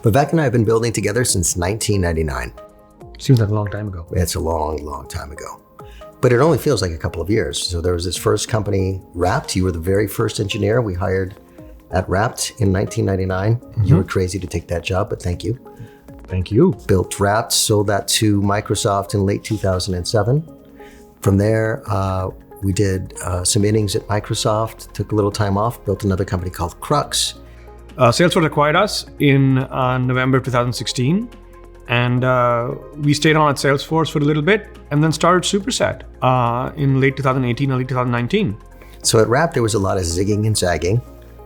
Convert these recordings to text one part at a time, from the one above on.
Vivek and I have been building together since 1999. Seems like a long time ago. It's a long, long time ago. But it only feels like a couple of years. So there was this first company, Wrapped. You were the very first engineer we hired at Wrapped in 1999. Mm-hmm. You were crazy to take that job, but thank you. Thank you. Built Wrapped, sold that to Microsoft in late 2007. From there, we did some innings at Microsoft, took a little time off, built another company called Crux. Salesforce acquired us in November 2016, and we stayed on at Salesforce for a little bit, and then started Superset in late 2018, early 2019. So at Wrapped, there was a lot of zigging and zagging.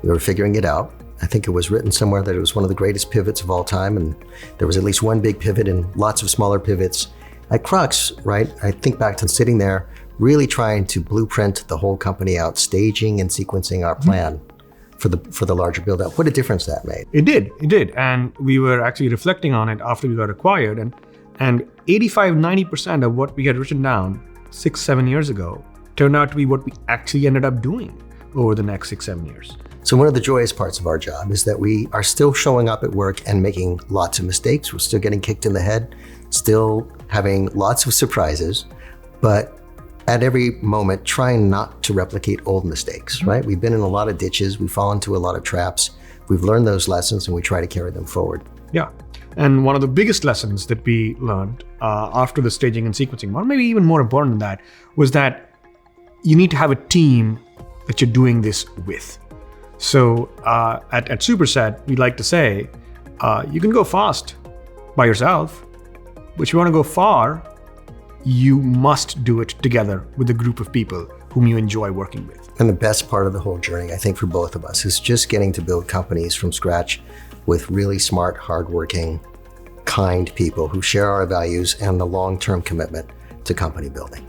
We were figuring it out. I think it was written somewhere that it was one of the greatest pivots of all time, and there was at least one big pivot and lots of smaller pivots. At Crux, right, I think back to sitting there, really trying to blueprint the whole company out, staging and sequencing our plan for the larger build out. What a difference that made. It did. And we were actually reflecting on it after we got acquired, and 85-90% of what we had written down 6-7 years ago turned out to be what we actually ended up doing over the next 6-7 years. So one of the joyous parts of our job is that we are still showing up at work and making lots of mistakes. We're still getting kicked in the head, still having lots of surprises, but at every moment, trying not to replicate old mistakes, right? We've been in a lot of ditches, we fall into a lot of traps. We've learned those lessons and we try to carry them forward. Yeah, and one of the biggest lessons that we learned after the staging and sequencing, or maybe even more important than that, was that you need to have a team that you're doing this with. So at Superset, we like to say, you can go fast by yourself, but if you want to go far, you must do it together with a group of people whom you enjoy working with. And the best part of the whole journey, I think for both of us, is just getting to build companies from scratch with really smart, hardworking, kind people who share our values and the long-term commitment to company building.